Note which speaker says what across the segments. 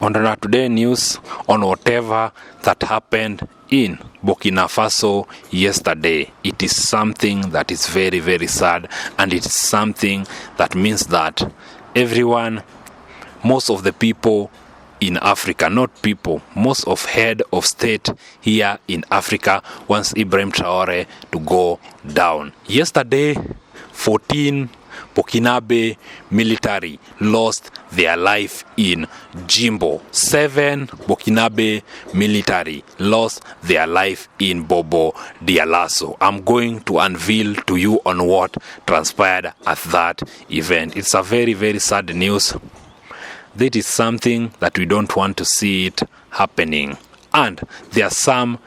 Speaker 1: On our today news on whatever that happened in Burkina Faso yesterday, it is something that is very, very sad, and it is something that means that everyone, most of the people in Africa, not people, most of head of state here in Africa wants Ibrahim Traore to go down. Yesterday, 14 Burkinabe military lost their life in Jimbo. 7 Burkinabe military lost their life in Bobo Dioulasso. I'm going to unveil to you on what transpired at that event. It's a very, very sad news. That is something that we don't want to see it happening. And there are some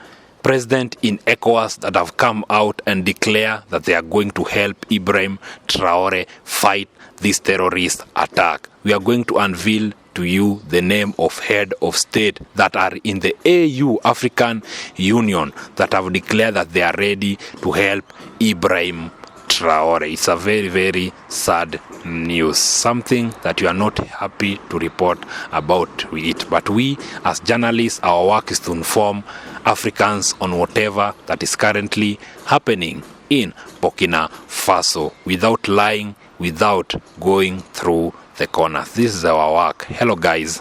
Speaker 1: president in ECOWAS that have come out and declare that they are going to help Ibrahim Traore fight this terrorist attack. We are going to unveil to you the name of head of state that are in the AU, African Union, that have declared that they are ready to help Ibrahim Traore. It's a very, very sad news, something that you are not happy to report about it. But we as journalists, our work is to inform Africans on whatever that is currently happening in Burkina Faso without lying, without going through the corners. This is our work. Hello guys,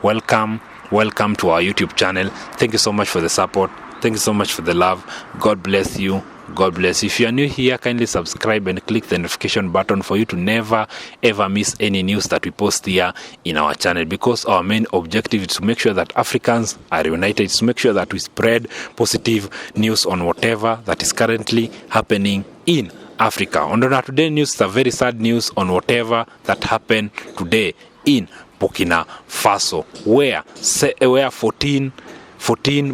Speaker 1: welcome to our YouTube channel. Thank you so much for the support. Thank you so much for the love. God bless you. God bless you. If you are new here, kindly subscribe and click the notification button for you to never ever miss any news that we post here in our channel, because our main objective is to make sure that Africans are united, to make sure that we spread positive news on whatever that is currently happening in Africa. On our today news, it's a very sad news on whatever that happened today in Burkina Faso, where 14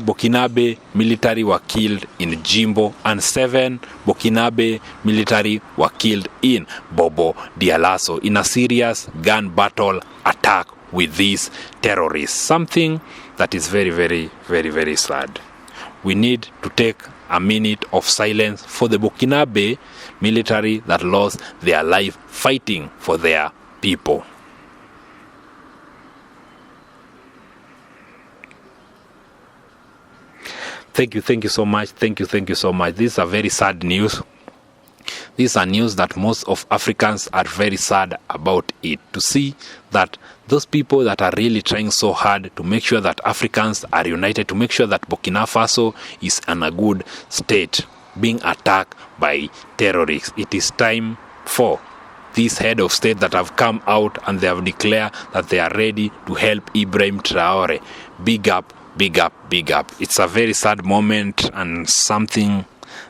Speaker 1: Burkinabe military were killed in Jimbo and 7 Burkinabe military were killed in Bobo Dioulasso in a serious gun battle attack with these terrorists. Something that is very, very, very, very sad. We need to take a minute of silence for the Burkinabe military that lost their life fighting for their people. Thank you so much. Thank you so much. This is a very sad news. These are news that most of Africans are very sad about it. To see that those people that are really trying so hard to make sure that Africans are united, to make sure that Burkina Faso is in a good state, being attacked by terrorists. It is time for these head of state that have come out and they have declared that they are ready to help Ibrahim Traore. Big up. Big up, big up. It's a very sad moment and something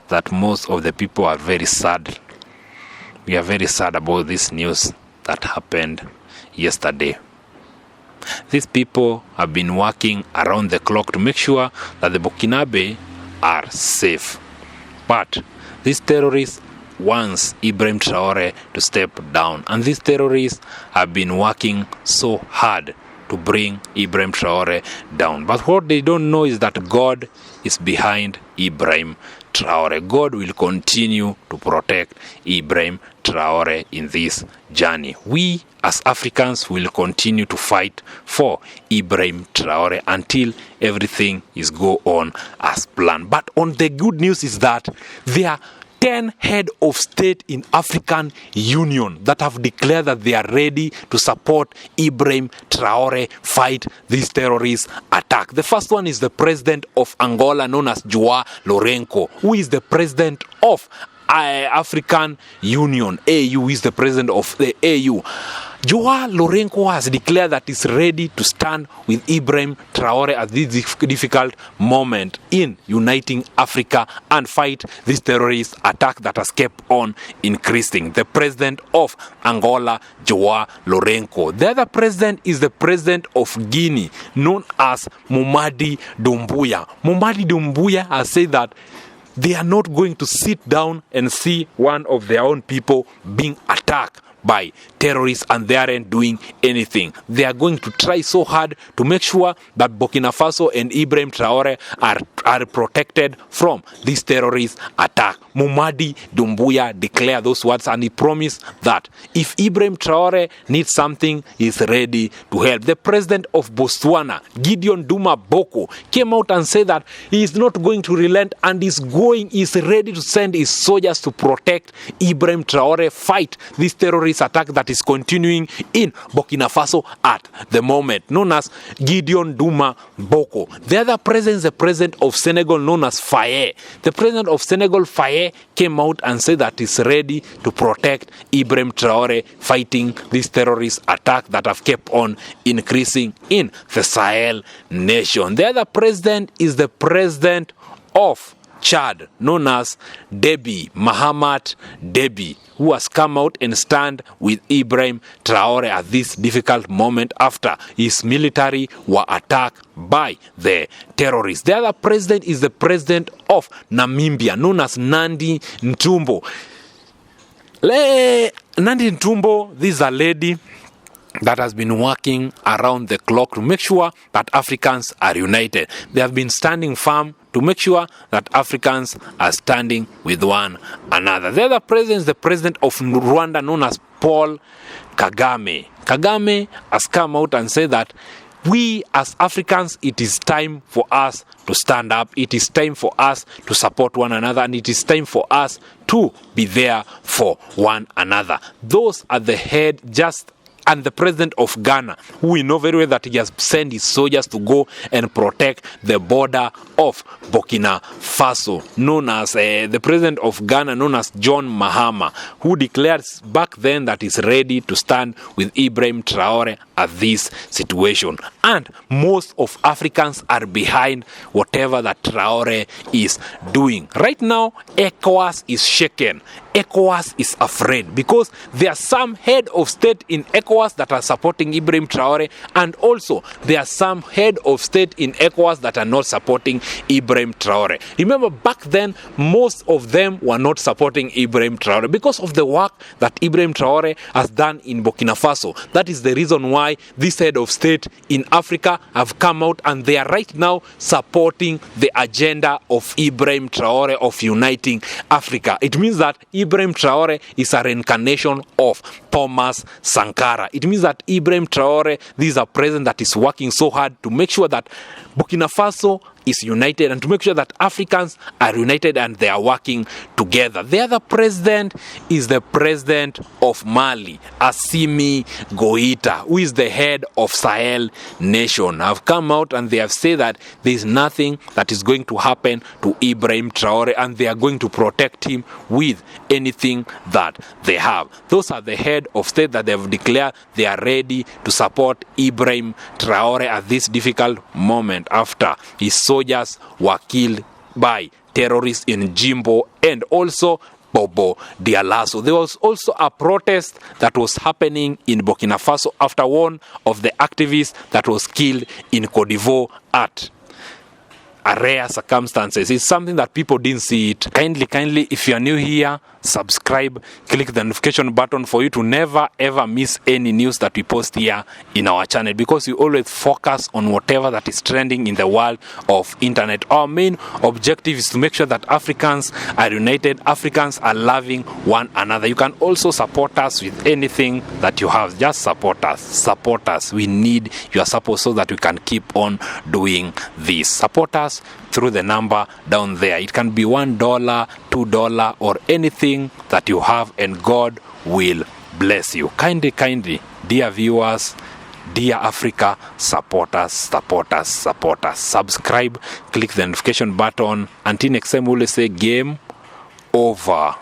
Speaker 1: that most of the people are very sad. We are very sad about this news that happened yesterday. These people have been working around the clock to make sure that the Burkinabe are safe. But these terrorists want Ibrahim Traore to step down. And these terrorists have been working so hard to bring Ibrahim Traore down. But what they don't know is that God is behind Ibrahim Traore. God will continue to protect Ibrahim Traore in this journey. We as Africans will continue to fight for Ibrahim Traore until everything is go on as planned. But on the good news is that there are 10 head of state in African Union that have declared that they are ready to support Ibrahim Traore fight this terrorist attack. The first one is the president of Angola, known as Joao Lourenço, who is the president of African Union. AU is the president of the AU. Joao Lourenço has declared that he's ready to stand with Ibrahim Traore at this difficult moment in uniting Africa and fight this terrorist attack that has kept on increasing. The president of Angola, Joao Lourenço. The other president is the president of Guinea, known as Mamadi Doumbouya. Mamadi Doumbouya has said that they are not going to sit down and see one of their own people being attacked by terrorists and they aren't doing anything. They are going to try so hard to make sure that Burkina Faso and Ibrahim Traore are protected from this terrorist attack. Momadi Doumbouya declared those words and he promised that if Ibrahim Traore needs something, he's ready to help. The president of Botswana, Gideon Duma Boko, came out and said that he is not going to relent and is ready to send his soldiers to protect Ibrahim Traore, fight this terrorist attack that is continuing in Burkina Faso at the moment, known as Gideon Duma Boko. The other president is the president of Senegal, known as Faye. The president of Senegal, Faye, came out and said that he's ready to protect Ibrahim Traore fighting this terrorist attack that have kept on increasing in the Sahel nation. The other president is the president of Chad, known as Déby, Mahamat Déby, who has come out and stand with Ibrahim Traore at this difficult moment after his military were attacked by the terrorists. The other president is the president of Namibia, known as Nandi Ntumbo. Nandi Ntumbo, this is a lady that has been working around the clock to make sure that Africans are united. They have been standing firm to make sure that Africans are standing with one another. The other president is the president of Rwanda, known as Paul Kagame. Kagame has come out and said that we as Africans, it is time for us to stand up. It is time for us to support one another, and it is time for us to be there for one another. Those are the head and the president of Ghana, who we know very well that he has sent his soldiers to go and protect the border of Burkina Faso, known as the president of Ghana, known as John Mahama, who declared back then that he's ready to stand with Ibrahim Traore at this situation. And most of Africans are behind whatever that Traore is doing. Right now, ECOWAS is shaken. ECOWAS is afraid because there are some head of state in ECOWAS that are supporting Ibrahim Traore, and also there are some head of state in ECOWAS that are not supporting Ibrahim Traore. Remember, back then, most of them were not supporting Ibrahim Traore because of the work that Ibrahim Traore has done in Burkina Faso. That is the reason why this head of state in Africa have come out and they are right now supporting the agenda of Ibrahim Traore of uniting Africa. It means that Ibrahim Traore is a reincarnation of Thomas Sankara. It means that Ibrahim Traore, this is a president that is working so hard to make sure that Burkina Faso is united and to make sure that Africans are united and they are working together. The other president is the president of Mali, Assimi Goïta, who is the head of Sahel nation. Have come out and they have said that there is nothing that is going to happen to Ibrahim Traore and they are going to protect him with anything that they have. Those are the head of state that they have declared they are ready to support Ibrahim Traore at this difficult moment after his soldiers were killed by terrorists in Jimbo and also Bobo Dioulasso. There was also a protest that was happening in Burkina Faso after one of the activists that was killed in Côte d'Ivoire at a rare circumstances. It's something that people didn't see it. Kindly, if you are new here, subscribe, click the notification button for you to never ever miss any news that we post here in our channel, because we always focus on whatever that is trending in the world of internet. Our main objective is to make sure that Africans are united, Africans are loving one another. You can also support us with anything that you have. Just support us. We need your support so that we can keep on doing this. Support us through the number down there. It can be $1, $2, or anything that you have, and God will bless you. Kindly, dear viewers, dear Africa, support us. Subscribe, click the notification button. Until next time, we'll say game over.